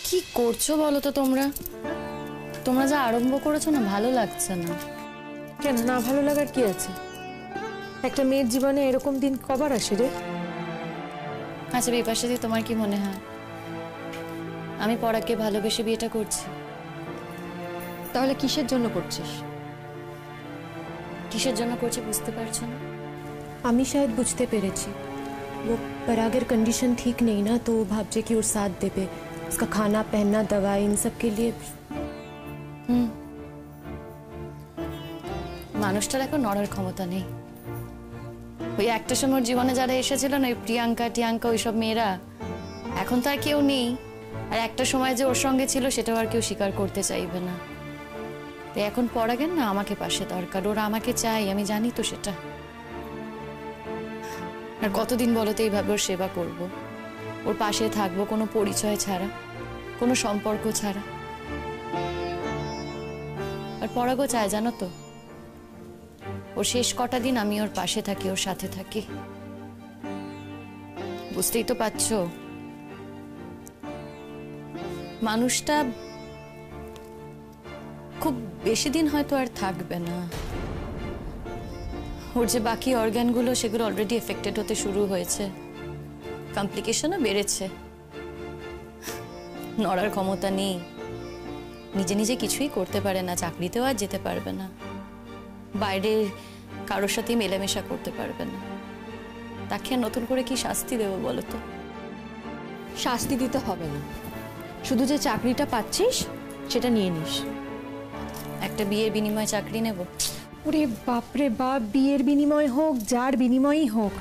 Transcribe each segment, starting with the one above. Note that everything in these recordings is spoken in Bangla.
কি করছো বলো তো তোমরা? তোমরা যা আরম্ভ করেছো না, ভালো লাগছে না। কেন না ভালো লাগার কি আছে? একটা মেয়ের জীবনে এরকম দিন কবার আসে রে? আচ্ছা বিপাশাদি, তোমার কি মনে হয় আমি পরাগকে ভালোবেসে বিয়েটা করছি? তাহলে কিসের জন্য করছিস? কিসের জন্য করছি বুঝতে পারছো না? আমি शायद বুঝতে পেরেছি। वो परागर कंडीशन ठीक नहीं ना, तो वो भावजे की और साथ देवे, उसका खाना पहनना दवाई इन सब के लिए। মানুষটার এখন নড়ার ক্ষমতা নেই। ওই একটা সময় জীবনে যারা এসেছিল না, ওই প্রিয়াঙ্কা টিয়াঙ্কা, ওইসব মেয়েরা, এখন তো আর কেউ নেই। আর একটা সময় যে ওর সঙ্গে ছিল সেটাও আর কেউ স্বীকার করতে চাইবে না। তো এখন পরাগের না আমাকে পাশে দরকার, ওরা আমাকে চাই, আমি জানি তো সেটা। আর কতদিন বলো তো এইভাবে ওর সেবা করব, ওর পাশে থাকবো, কোনো পরিচয় ছাড়া, কোনো সম্পর্ক ছাড়া। আর পরাগও চায় জানো তো, ওর শেষ কটা দিন আমি ওর পাশে থাকি, ওর সাথে থাকি। বুঝতেই তো পারছো মানুষটা খুব বেশি দিন হয়তো আর থাকবে না। ওর যে বাকি অর্গানগুলো সেগুলো অলরেডি এফেক্টেড হতে শুরু হয়েছে, কমপ্লিকেশনও বেড়েছে। নড়ার ক্ষমতা নেই, নিজে নিজে কিছুই করতে পারে না, চাকরিতেও আর যেতে পারবে না, বাইরে কারোর সাথে মেলামেশা করতে পারবে না। তাকে আর নতুন করে কি শাস্তি দেবো বলো তো? শাস্তি দিতে হবে না, শুধু যে চাকরিটা পাচ্ছিস সেটা নিয়ে নিস। একটা বিয়ের বিনিময়ে চাকরি নেব? ওরে বাপরে বাপ, বিয়ের বিনিময় হোক যার বিনিময়ই হোক,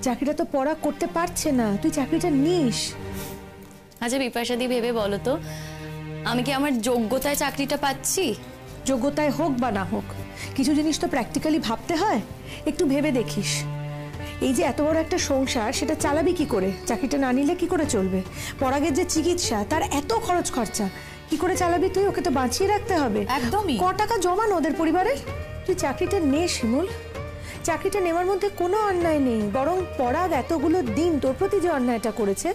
চাকরিটা তো পরাগ করতে পারছে না, তুই চাকরিটা নিস। আচ্ছা বিপাশাদি, ভেবে বলো তো, আমি কি আমার যোগ্যতায় চাকরিটা পাচ্ছি? যোগ্যতায় হোক বা না হোক, কিছু জিনিস তো প্র্যাকটিক্যালি ভাবতে হয়, একটু ভেবে দেখিস। এই যে এত বড় একটা সংসার, সেটা চালাবি কি করে? চাকরিটা না নিলে কি করে চলবে? পরাগের যে চিকিৎসা, তার এত খরচ খরচা, কি করে চালাবি তুই? ওকে তো বাঁচিয়ে রাখতে হবে। একদমই। ক টাকা জমানো ওদের পরিবারের। তুই চাকরিটা নে শিমুল, চাকরিটা নেওয়ার মধ্যে কোনো অন্যায় নেই, বরং পরাগ এতগুলো দিন তোর প্রতি যে অন্যায়টা করেছে,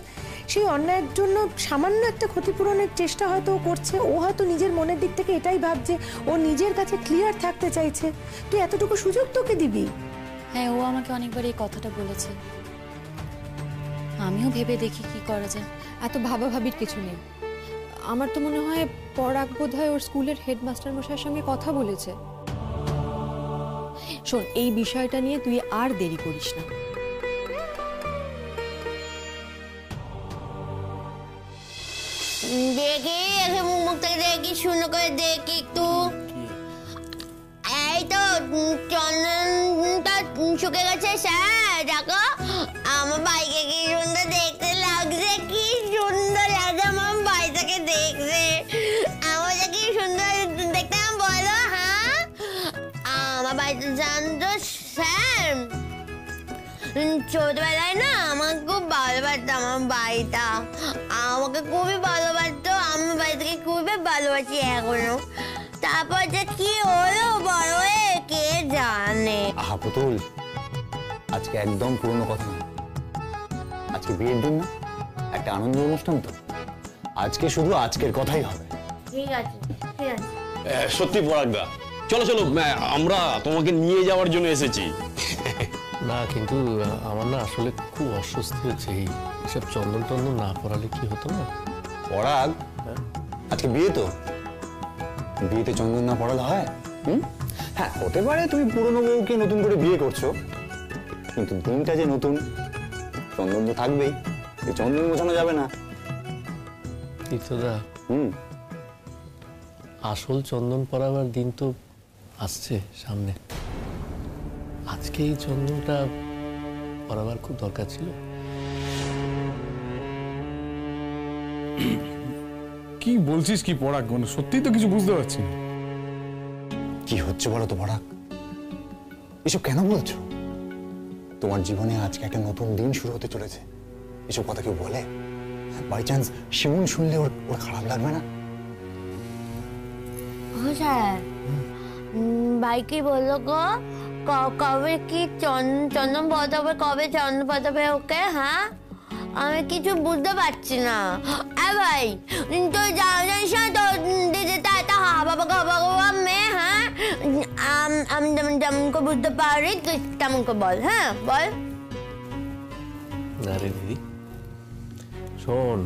সেই অন্যায়ের জন্য সামান্য একটা ক্ষতিপূরণের চেষ্টা হয়তো ও করছে। ও হয়তো নিজের মনের দিক থেকে এটাই ভাবছে, ও নিজের কাছে ক্লিয়ার থাকতে চাইছে। তুই এতটুকু সুযোগ তোকে দিবি? হ্যাঁ, ও আমাকে অনেকবার এই কথাটা বলেছে, আমিও ভেবে দেখি কি করা যায়। এত ভাবাভাবির কিছু নেই। আমার তো মনে হয় পরাগ বোধহয় ওর স্কুলের হেডমাস্টার মশাইয়ের সঙ্গে কথা বলেছে। শোন, এই বিষয়টা নিয়ে তুই আর দেরি করিস না। দেখি এসে মুখটা দেখি, শূন্য করে দেখি একটু। এই তো চন্দনটা শুকে গেছে স্যার, দেখো আমার ভাইকে কি সুন্দর দেখতে লাগছে, কি সুন্দর লাগছে আমার ভাইটাকে দেখতে। আমাকে কি সুন্দর দেখতে বলো। হ্যাঁ, আমার ভাইটা জানতো স্যার, ছোটবেলায় না আমাকে খুব ভালোবাসতো আমার ভাইটা, আমাকে খুবই ভালোবাসতো, আমার ভাইটাকে খুবই ভালোবাসি এখনো। তারপর যে কি হলো বড় হয়ে কে জানে। আহা পুতুল, আজকে একদম পুরনো কথা না, আজকে বিয়ের দিন না, একটা আনন্দ অনুষ্ঠান তো, আজকে শুধু আজকের কথাই হবে। ঠিক আছে ঠিক আছে। সত্যি পরাগদা, চলো চলো, আমরা তোমাকে নিয়ে যাওয়ার জন্য এসেছি। না কিন্তু আমার না আসলে খুব অস্বস্তি হচ্ছে, এই সব চন্দন টন্দন না পড়ালে কি হতো না? পরাগ, আজকে বিয়ে তো, বিয়েতে চন্দন না পড়ালে হয়? হ্যাঁ, হতে পারে তুমি পুরনো বউকে নতুন করে বিয়ে করছো, কিন্তু দিনটা যে নতুন, চন্দন তো থাকবেই, এই চন্দন মোছানো যাবে না। তীর্থদা, আসল চন্দন পরাবার দিন তো আসছে সামনে, আজকে এই চন্দনটা পরাবার খুব দরকার ছিল। কি বলছিস কি পরাগ? সত্যি তো কিছু বুঝতে পারছি না। কি হচ্ছে বলো তো পরাগ, এসব কেন বলছো? তোমার জীবনে আজকে একটা নতুন দিন শুরু হতে চলেছে, এসব কথা কেউ বলে? বাই চান্স শিমুল শুনলে ওর খারাপ লাগবে না? স্যার, ভাই কি বললো গো, কবে কি চন্দন পড়াবে, কবে চন্দন পড়াবে ওকে? হ্যাঁ, আমি কিছু বুঝতে পারছি না। ভাই তুই জানিস না তো দিদিটা একটা হাবা মেয়ে, হ্যাঁ? আমি যেমন করে বুঝতে পারি তুই তেমন করে বল, হ্যাঁ বল। না রে দিদি, শোন,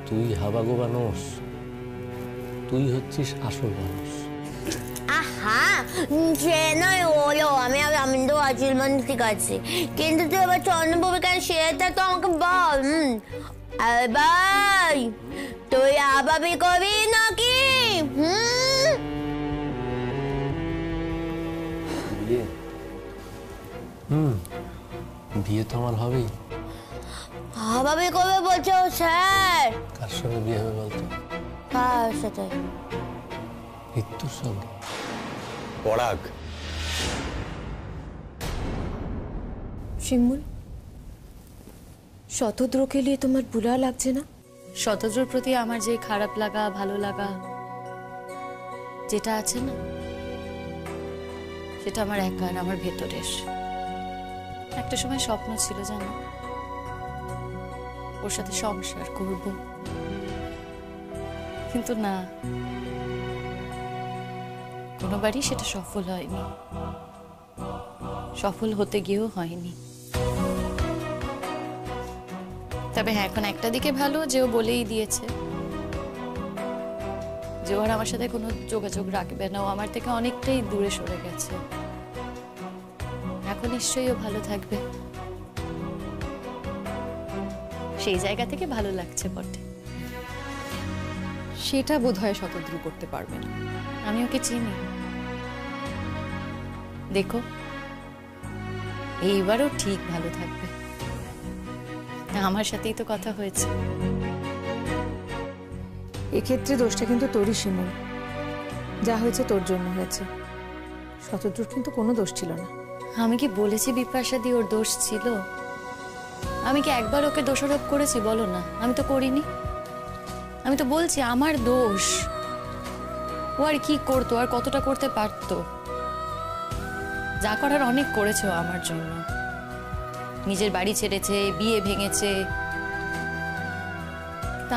তুই হাবাগোবা নোস, তুই হচ্ছিস আসল মানুষ। আহা, সে নয় হলো, আমি তো আজল মানুষ, ঠিক আছে, কিন্তু তুই এবার চন্দ্রবাবু কেন সেটা তো আমাকে বল। ভাই তুই আবাবি কবি নাকি? বিয়ে তো আমার হবেই। আবাবি কবে বলছো স্যার? কার সঙ্গে বিয়ে হবে বলতো? কার সাথে? মৃত্যুর সঙ্গে। পরাগ, শিমুল, शतद्रो के लिए तुम्हार बुरा লাগছে না? শতদ্রর প্রতি আমার যে খারাপ লাগা ভালো লাগা যেটা আছে না, সেটা আমার একার, আমার ভেতরের। একটা সময় স্বপ্ন ছিল জানো, ওর সাথে সংসার করব, কিন্তু না, কোনোবারই সেটা সফল হয়নি, সফল হতে গিয়েও হয়নি। তবে হ্যাঁ, এখন একটা দিকে ভালো যে ও বলেই দিয়েছে যে ওর আমার সাথে কোনো যোগাযোগ রাখবে না, ও আমার থেকে অনেকটাই দূরে সরে গেছে। এখন নিশ্চয়ই ও ভালো থাকবে, সেই জায়গা থেকে ভালো লাগছে বটে। সেটা বোধহয় শতদ্রু করতে পারবে না। আমি ওকে চিনি, দেখো এইবারও ঠিক ভালো থাকবে। আমার সাথেই তো কথা হয়েছে। এক্ষেত্রে দোষটা কিন্তু তোরই শিমুল, যা হয়েছে তোর জন্য হয়েছে, শতদ্রুর কিন্তু কোনো দোষ ছিল না। আমি কি বলেছি বিপাশা দি ওর দোষ ছিল? আমি কি একবার ওকে দোষারোপ করেছি? বলো না, আমি তো করিনি। আমি তো বলছি আমার দোষ। ও আর কি করতো, আর কতটা করতে পারতো? যা করার অনেক করেছে ও আমার জন্য। নিজের বাড়ি ছেড়েছে, বিয়ে ভেঙেছে, তা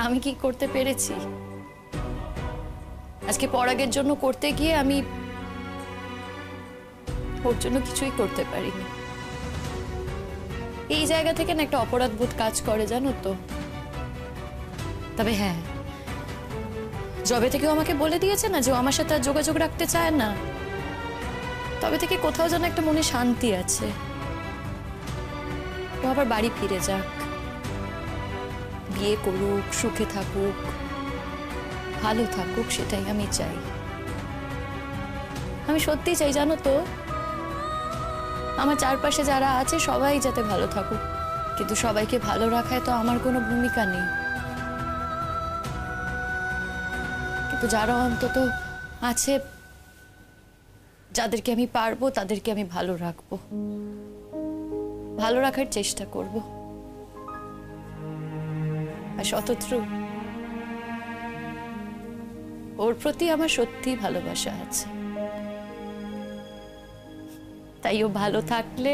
আমি কি করতে পেরেছি? আজকে পরাগের জন্য করতে গিয়ে আমি ওর জন্য কিছুই করতে পারিনি। এই জায়গা থেকে না একটা অপরাধবোধ কাজ করে, জানো তো। তবে হ্যাঁ, যবে থেকে ও আমাকে বলে দিয়েছে না যে ও আমার সাথে আর যোগাযোগ রাখতে চায় না, তবে থেকে কোথাও যেন একটা মনে শান্তি আছে। ও আবার বাড়ি ফিরে যাক, বিয়ে করুক, সুখে থাকুক, ভালো থাকুক, সেটাই আমি চাই। আমি সত্যি চাই, জানো তো, আমার চারপাশে যারা আছে সবাই যাতে ভালো থাকুক, কিন্তু সবাইকে ভালো রাখায় তো আমার কোনো ভূমিকা নেই। কিন্তু যারা অন্তত আছে, যাদেরকে আমি পারবো, তাদেরকে আমি ভালো রাখবো, ভালো রাখার চেষ্টা করব। আর শতদ্রু, ওর প্রতি আমার সত্যি ভালোবাসা আছে, তাই ও ভালো থাকলে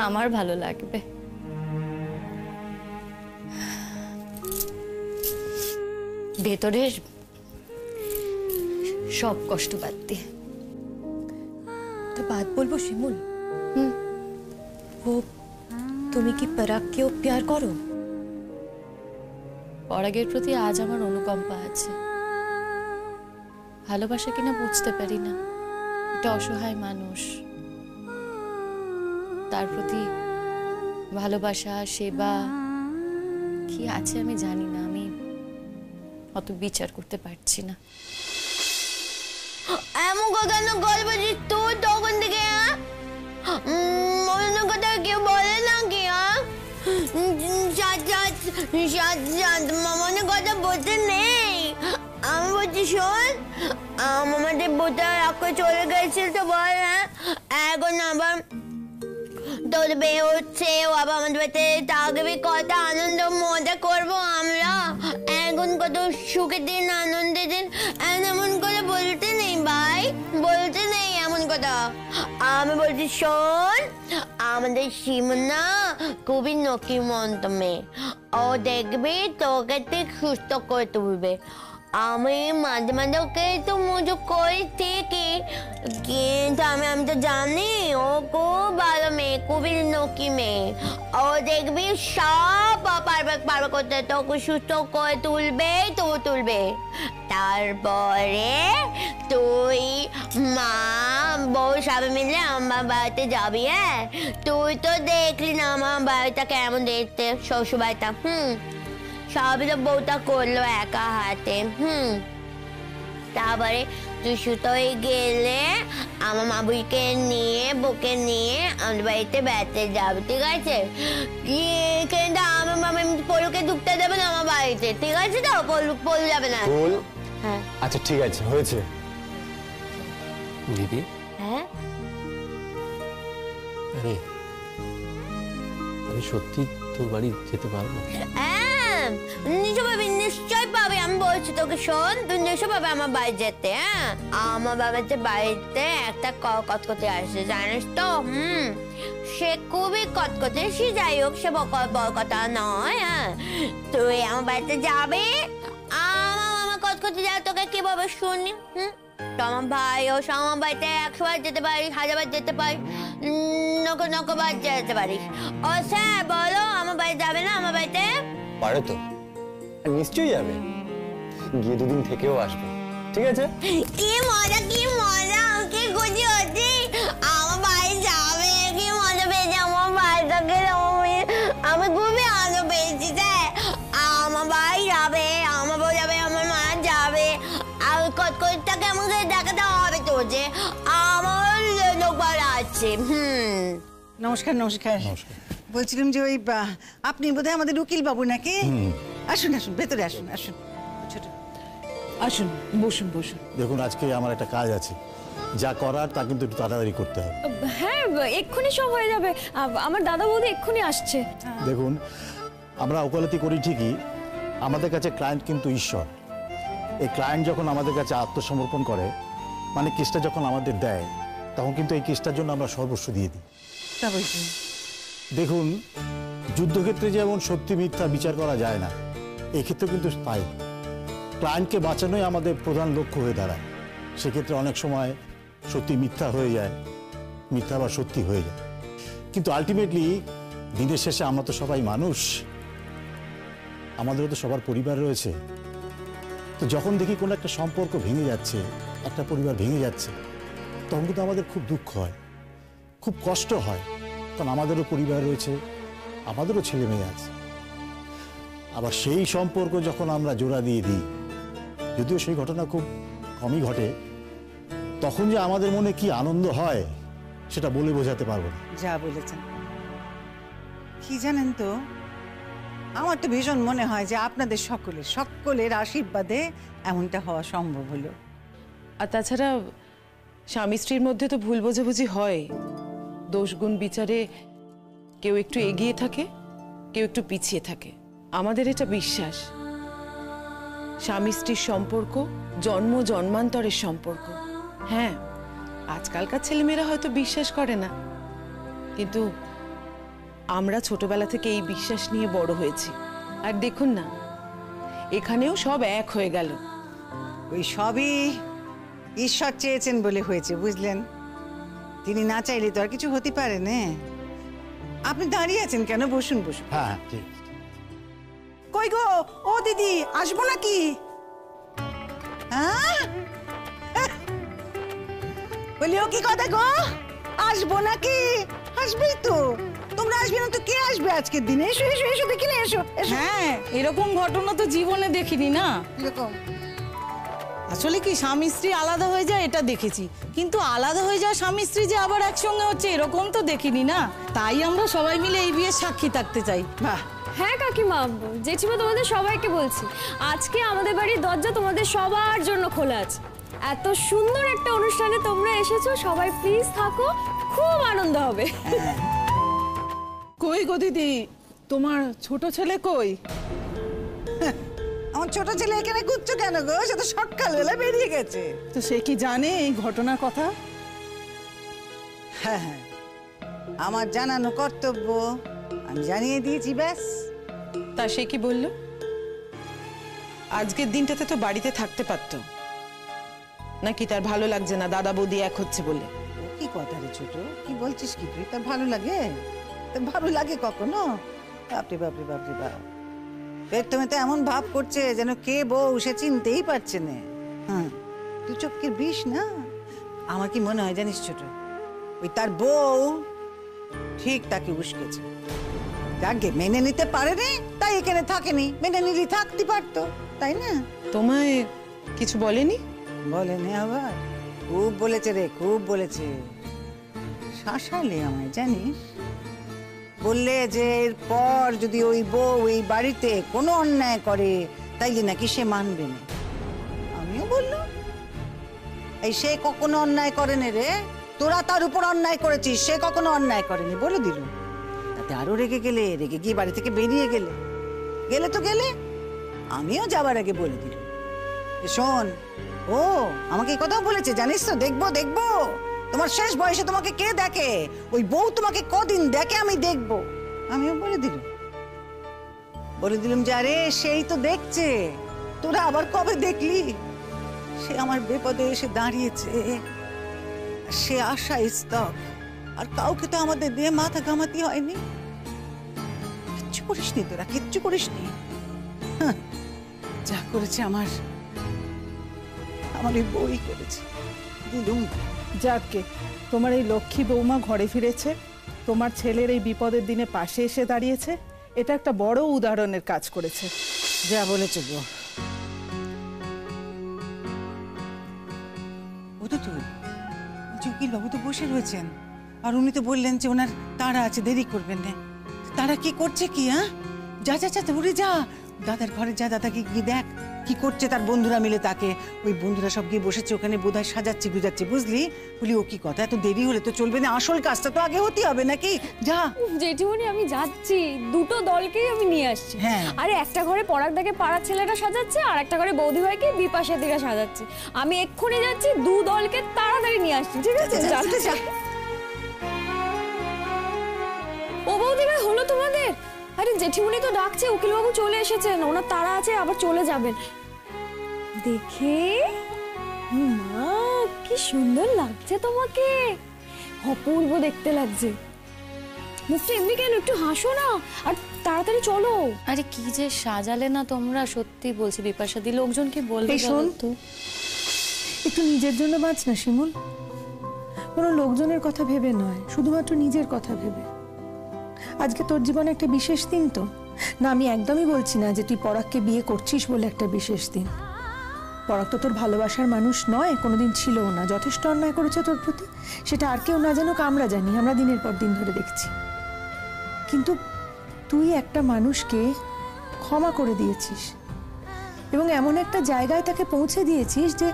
আমার ভালো লাগবে। ভেতরের সব কষ্ট বাদ দিয়ে। तो बात बोलबो शिमुल, वो তুমি কি পরাগকেও প্যার করো? পরাগের প্রতি আজ আমার অনুকম্পা আছে। ভালোবাসা কিনা বুঝতে পারি না, একটা অসহায় মানুষ, তার প্রতি ভালোবাসা, সেবা কি আছে আমি জানি না, আমি অত বিচার করতে পারছি না। এমন কথা না গল্প যে তুই তখন থেকে অন্য কথা কেউ বলে নাকি? মামানের কথা বলতে নেই, আমি বলছি শোন, আমাদের বোটা রাখে চলে গেছিল তো বল, হ্যাঁ এখন আবার তোর বিয়ে হচ্ছে, ও আবার আমাদের বাড়িতে থাকবে, কত আনন্দ মজা করবো আমরা, এখন কত সুখের দিন, আনন্দের দিন, এমন করে বলতে নেই ভাই, বলতে নেই এমন কথা। আমি বলছি শোন, আমাদের শিমুল না খুবই নকিমন্ত মেয়ে, ও দেখবি তোকে ঠিক সুস্থ করে তুলবে। আমি মাঝে মাঝে ওকে তো মজা করি ঠিকই, কিন্তু আমি তো জানি ও খুব ভালো মেয়ে, খুবই নকি মেয়ে। ও দেখবি সব পারবে করতে, তোকে সুস্থ করে তুলবে। তারপরে তুই মা বউ সবাই মিলে আমার বাড়িতে যাবি। হ্যাঁ, তুই তো দেখলি না আমার বাড়িটা কেমন দেখতে, শ্বশুর বাড়িটা। সবই তো বউটা করলো একা হাতে। তারপরে তুই সুতো হয়ে গেলে আমার মাবুইকে নিয়ে বউকে নিয়ে আমাদের বাড়িতে বেড়াতে যাবে, ঠিক আছে? কিন্তু আমার মামা পলুকে ঢুকতে দেবে না আমার বাড়িতে, ঠিক আছে? তো পলু যাবে না। হ্যাঁ, আচ্ছা ঠিক আছে, হয়েছে। দিদি, হ্যাঁ, আরে আমি সত্যি তোর বাড়ি যেতে পারবো? নিশ্চয় পাবে। আমি বলছি তোকে, শোন, তুই নিশ্চয় পাবে আমার বাড়ি যেতে। হ্যাঁ, আমার বাবাতে বাড়িতে একটা কতকতে আসে, জানিস তো? সে খুবই কতকতে, সে যাই হোক, সে বড় কথা নয়। হ্যাঁ, তুই আমার বাড়িতে যাবে, আমার কতকতে যাবে, তোকে কি বলবে শুনি? আমার ভাই ও আমার বাড়িতে 100 বার যেতে পারিস, 1000 বার যেতে পারিস, নকবার যেতে পারিস। ও স্যার বলো, আমার বাড়ি যাবে না? আমার বাড়িতে পারে তো, নিশ্চয়ই যাবে, গিয়ে 2 দিন থেকেও আসবে, ঠিক আছে? কি মজা, কি মজা, কি খুশি হচ্ছি আমার বাড়ি যাবে, কি মজা পেয়েছি আমার বাড়িটাকে। আমি খুবই আনন্দ পেয়েছি স্যার, আমার বাড়ি যাবে, আমার বউ যাবে, আমার মা যাবে। আর কতটাকে আমাকে দেখাতে হবে তো যে আমার লোকবার আছে। নমস্কার। বলছিলাম যে ওই আপনি বোধহয় আমাদের উকিল বাবু নাকি? আসুন ভেতরে আসুন। ছোট আসুন, বসুন। দেখুন, আজকে আমার একটা কাজ আছে, যা করার তা কিন্তু একটু তাড়াতাড়ি করতে হবে। হ্যাঁ, এক্ষুনি সব হয়ে যাবে, আমার দাদা বৌদি এক্ষুনি আসছে। দেখুন, আমরা ওকালতি করি ঠিকই, আমাদের কাছে ক্লায়েন্ট কিন্তু ঈশ্বর। এই ক্লায়েন্ট যখন আমাদের কাছে আত্মসমর্পণ করে, মানে কেসটা যখন আমাদের দেয়, তখন কিন্তু এই কেসটার জন্য আমরা সর্বস্ব দিয়ে দিই। দেখুন, যুদ্ধক্ষেত্রে যেমন সত্যি মিথ্যা বিচার করা যায় না, এক্ষেত্রে কিন্তু তাই। ক্লায়েন্টকে বাঁচানোই আমাদের প্রধান লক্ষ্য হয়ে দাঁড়ায়। সেক্ষেত্রে অনেক সময় সত্যি মিথ্যা হয়ে যায়, মিথ্যা বা সত্যি হয়ে যায়, কিন্তু আলটিমেটলি দিনের শেষে আমরা তো সবাই মানুষ, আমাদেরও তো সবার পরিবার রয়েছে। তো যখন দেখি কোনো একটা সম্পর্ক ভেঙে যাচ্ছে, একটা পরিবার ভেঙে যাচ্ছে, তখন কিন্তু আমাদের খুব দুঃখ হয়, খুব কষ্ট হয়, কারণ আমাদেরও পরিবার রয়েছে, আমাদেরও ছেলে মেয়ে আছে। আবার সেই সম্পর্ক যখন আমরা জোড়া দিয়ে দিই, যদিও সেই ঘটনা খুব কমই ঘটে, তখন যে আমাদের মনে কি আনন্দ হয় সেটা বলে বোঝাতে পারবো না। যা বলেছেন, কি জানেন তো, আমার তো ভীষণ মনে হয় যে আপনাদের সকলের আশীর্বাদে এমনটা হওয়া সম্ভব হলো। আর তাছাড়া স্বামী স্ত্রীর মধ্যে তো ভুল বোঝাবুঝি হয়, দোষ গুণ বিচারে কেউ একটু এগিয়ে থাকে, কেউ একটু পিছিয়ে থাকে। আমাদের এটা বিশ্বাস, স্বামী স্ত্রীর সম্পর্ক জন্ম জন্মান্তরের সম্পর্ক। হ্যাঁ, আজকালকার ছেলেমেয়েরা হয়তো বিশ্বাস করে না, কিন্তু আমরা ছোটবেলা থেকে এই বিশ্বাস নিয়ে বড় হয়েছি। আর দেখুন না, এখানেও সব এক হয়ে গেল। ওই সবই ঈশ্বর চেয়েছেন বলে হয়েছে, বুঝলেন? তিনি না চাইলে তো আর কিছু হতে পারে না। আপনি দাঁড়িয়ে আছেন কেন? বসুন। হ্যাঁ, ঠিক। কই গো, ও দিদি, আসবো নাকি? বলি, ও কি কথা গো, আসবো নাকি? আসবেই তো, তোমরা আসবে না তো কে আসবে আজকের দিনে? এসো দেখি না, এসো। হ্যাঁ, এরকম ঘটনা তো জীবনে দেখিনি না। এরকম আসলে কি, স্বামী স্ত্রী আলাদা হয়ে যায় এটা দেখেছি, কিন্তু আলাদা হয়ে যাওয়া স্বামী স্ত্রী যে আবার একসঙ্গে হচ্ছে এরকম তো দেখিনি না। তাই আমরা সবাই মিলে এই বিয়ের সাক্ষী থাকতে চাই। বাহ। হ্যাঁ কাকিমা, জেঠিমা, তোমাদের সবাইকে বলছি, আজকে আমাদের বাড়ির দরজা তোমাদের সবার জন্য খোলা আছে। এত সুন্দর একটা অনুষ্ঠানে তোমরা এসেছো, সবাই প্লিজ থাকো, খুব আনন্দ হবে। কই গো দিদি, তোমার ছোট ছেলে কই? আমার ছোট ছেলে এখানে ঘুরছো কেন গো? সে তো সকালবেলা বেরিয়ে গেছে। তো সে কি জানে এই ঘটনার কথা? হ্যাঁ হ্যাঁ, আমার জানানো কর্তব্য, আমি জানিয়ে দিয়েছি, ব্যাস। তা সে কি বলল? আজকের দিনটাতে তো বাড়িতে থাকতে পারতো নাকি তার ভালো লাগছে না দাদা বৌদি এক হচ্ছে বলে? কি কথা রে ছোট, কি বলছিস কি তুই? তার ভালো লাগে? তার ভালো লাগে কখনো? বাপরে বাপরে বাপরে বাপ, প্রথমে তো এমন ভাব করছে যেন কে বউ সে চিনতেই পারছে না। হ্যাঁ, তুই চোখের বিষ না। আমার কি মনে হয় জানিস ছোট, ওই তার বউ ঠিক তাকে উস্কেছে। যাকে মেনে নিতে পারেনি তাই এখানে থাকেনি, মেনে নিলি থাকতে পারতো, তাই না? তোমায় কিছু বলেনি? বলেনি আবার? খুব বলেছে রে, খুব বলেছে। শাসালে আমায় জানিস, বললে যে এরপর যদি ওই বউ এই বাড়িতে কোনো অন্যায় করে তাইলে নাকি সে মানবে না। আমিও বললাম এই সে কখনো অন্যায় করেনি রে, তোরা তার উপর অন্যায় করেছিস, সে কখনো অন্যায় করেনি বলে দিল। তাতে আরো রেগে গেলে, রেগে গিয়ে বাড়ি থেকে বেরিয়ে গেলে। গেলে তো গেলে, আমিও যাবার আগে বলে দিল, শোন ও আমাকে এই কথাও বলেছে জানিস তো, দেখবো দেখবো তোমার শেষ বয়সে তোমাকে কে দেখে, ওই বউ তোমাকে কদিন দেখে আমি দেখবো। আমিও বলে দিলাম যে আরে সেই তো দেখছে, তোরা আবার কবে দেখলি? সে আমার বিপদে এসে দাঁড়িয়েছে, সে আশা স্তক, আর কাউকে তো আমাদের দিয়ে মাথা ঘামাতে হয়নি। কিচ্ছু করিসনি তোরা, কিচ্ছু করিসনি। যা করেছে আমার এই বউই করেছে। দিলুম যাকে তোমার এই লক্ষ্মী বৌমা ঘরে ফিরেছে, তোমার ছেলের এই বিপদের দিনে পাশে এসে দাঁড়িয়েছে, এটা একটা বড় উদাহরণের কাজ করেছে। যা বলেছে গো। ও তো উকিল বাবু তো বসে রয়েছেন, আর উনি তো বললেন যে ওনার তাড়া আছে, দেরি করবেন না। তারা কি করছে কি? হ্যাঁ, যা যা যা উড়ে যা, দাদার ঘরে যা, দাদাকে গিয়ে দেখ কি করছে তার বন্ধুরা মিলে। তাকে ওই বন্ধুরা সব গিয়ে বসেছে ওখানে, বোধহয় সাজাচ্ছে গুজাচ্ছে, বুঝলি? বলি ও কি কথা, এত দেরি হলে তো চলবে না, আসল কাজটা তো আগে হতে হবে নাকি? যা। জেঠিমণি আমি যাচ্ছি, দুটো দলকেই আমি নিয়ে আসছি। আরে একটা ঘরে পরাগদাকে পাড়ার ছেলেটা সাজাচ্ছে, আর একটা ঘরে বৌদি ভাইকে বিপাশা দিকে সাজাচ্ছে। আমি এক্ষুনি যাচ্ছি, দু দলকে তাড়াতাড়ি নিয়ে আসছি, ঠিক আছে? ও বৌদি ভাই, হলো তোমাদের? আরে জেঠিমণি তো ডাকছে, উকিলবাবু চলে এসেছেন, ওনার তাড়া আছে, আবার চলে যাবেন। দেখে মা কি সুন্দর লাগছে তোমাকে, অপূর্ব দেখতে লাগছে। মুখটা এমনি কেন, একটু হাসো না, আর তাড়াতাড়ি চলো। আরে কি যে সাজালে না তোমরা, সত্যি বলছি বিপাশা দি, লোকজন কি বলবে? তো একটু নিজের জন্য বাঁচ না শিমুল, কোনো লোকজনের কথা ভেবে নয়, শুধুমাত্র নিজের কথা ভেবে। আজকে তোর জীবনে একটা বিশেষ দিন তো না, আমি একদমই বলছি না যে তুই পরাগকে বিয়ে করছিস বলে একটা বিশেষ দিন। পরাগ তো তোর ভালোবাসার মানুষ নয়, কোনোদিন ছিলও না, যথেষ্ট অন্যায় করেছে তোর প্রতি, সেটা আর কেউ না জানুক, আমরা জানি, আমরা দিনের পর দিন ধরে দেখছি। কিন্তু তুই একটা মানুষকে ক্ষমা করে দিয়েছিস এবং এমন একটা জায়গায় তাকে পৌঁছে দিয়েছিস যে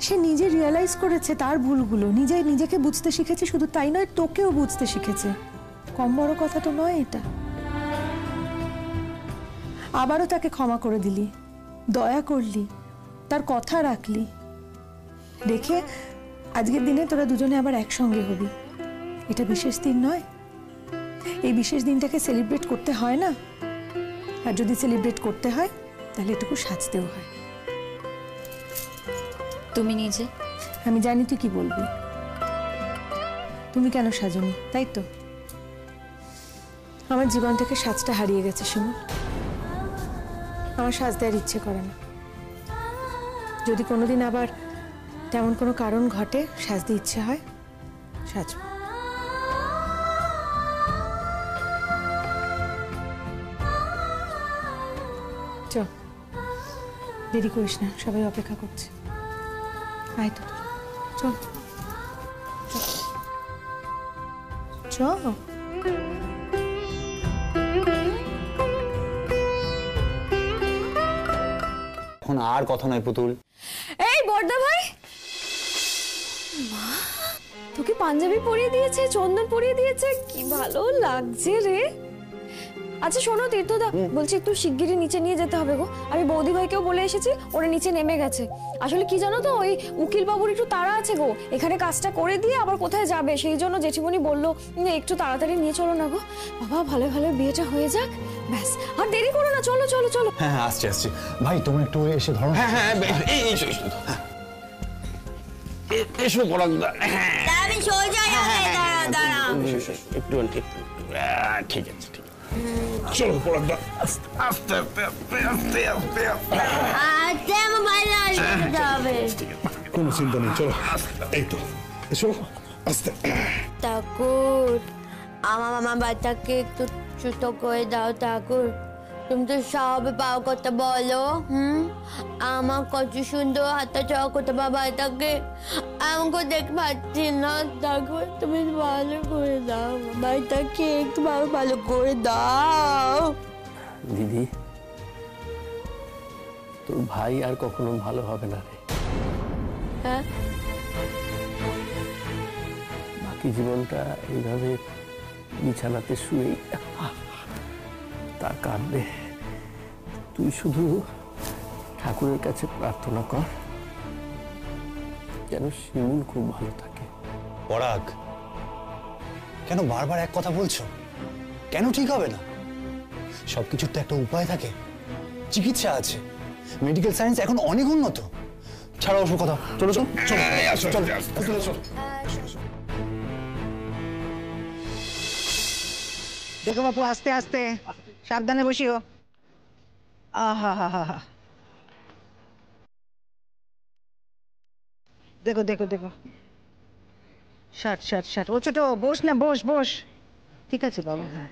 সে নিজে রিয়েলাইজ করেছে তার ভুলগুলো, নিজেকে বুঝতে শিখেছে, শুধু তাই নয় তোকেও বুঝতে শিখেছে। কম বড় কথা তো নয় এটা। আবারও তাকে ক্ষমা করে দিলি, দয়া করলি, তার কথা রাখলি, রেখে আজকের দিনে তোরা দুজনে আবার একসঙ্গে হবি। এটা বিশেষ দিন নয়? এই বিশেষ দিনটাকে সেলিব্রেট করতে হয় না? আর যদি সেলিব্রেট করতে হয় তাহলে এটুকু সাজতেও হয়। তুমি নিজে, আমি জানি তুই কি বলবি, তুমি কেন সাজনি, তাই তো? আমার জীবন থেকে সাজটা হারিয়ে গেছে শিমুল, আমার সাজতে আর ইচ্ছে করে না। যদি কোনোদিন আবার তেমন কোনো কারণ ঘটে সাজতে ইচ্ছে হয়, সাজব। চ, দেরি করিস না, সবাই অপেক্ষা করছে। আয় তো, চল চল। এখন আর কথা নয় পুতুল। এই বড়দা ভাই, মা তোকে পাঞ্জাবি পরিয়ে দিয়েছে, চন্দন পরিয়ে দিয়েছে, কি ভালো লাগছে রে। আচ্ছা শোনো তীর্থদা, বলছি একটু শিগগিরই নিচে নিয়ে যেতে হবে গো। আমি বৌদি ভাইকেও বলে এসেছি, ওরা নিচে নেমে গেছে। আসলে কি জানো তো, ওই উকিল বাবুর একটু তাড়া আছে গো, এখানে কাজটা করে দিয়ে আবার কোথায় যাবে, সেই জন্য জেঠিমণি বললো একটু তাড়াতাড়ি নিয়ে চলো না গো। বাবা ভালো ভালো বিয়েটা হয়ে যাক, ব্যাস আর দেরি করো না, চলো চলো চলো। হ্যাঁ হ্যাঁ আসছি আসছি। ভাই তোমরা একটু এসে ধরো। হ্যাঁ হ্যাঁ এসো এসো এসো পরাগদা। আমি সোজা দাঁড়া একটু ঠিক আছে ঠিক আছে। চলো পরাগদা, আস্তে আস্তে আস্তে আস্তে আস্তে আচ্ছা আমার বাইরে আসতে হবে। কোনো চিন্তা নেই, চলো এই তো এসো আস্তে। ঠাকুর আমার বাচ্চাকে একটু ছোট করে দাও ঠাকুর, তুমি তো সব পাও কথা বলো। আমার কত সুন্দর হাতটা চড়া করতে বাবাটাকে আমাকে দেখতে পাচ্ছি না ঠাকুর, তুমি ভালো করে দাও বাবাটাকে, একটু ভালো করে দাও। দিদি, তোর ভাই আর কখনো ভালো হবে না রে। হ্যাঁ বাকি জীবনটা এইভাবে বিছানাতে শুয়েই তার কাঁদবে। তুই শুধু ঠাকুরের কাছে প্রার্থনা কর যেন শিমুল খুব ভালো থাকে। পরাগ, কেন বারবার এক কথা বলছো? কেন ঠিক হবে না? সবকিছুর তো একটা উপায় থাকে, চিকিৎসা আছে, মেডিকেল সায়েন্স এখন অনেক উন্নত। ছাড়ো ওসব কথা, চলো চলো চলো। দেখো বাপু, আস্তে আস্তে সাবধানে বসিও। আহা হা হা হা, দেখো দেখো দেখো, ষাট ষাট ষাট। ও ছোট, বস না, বস বস। ঠিক আছে বাবা, হ্যাঁ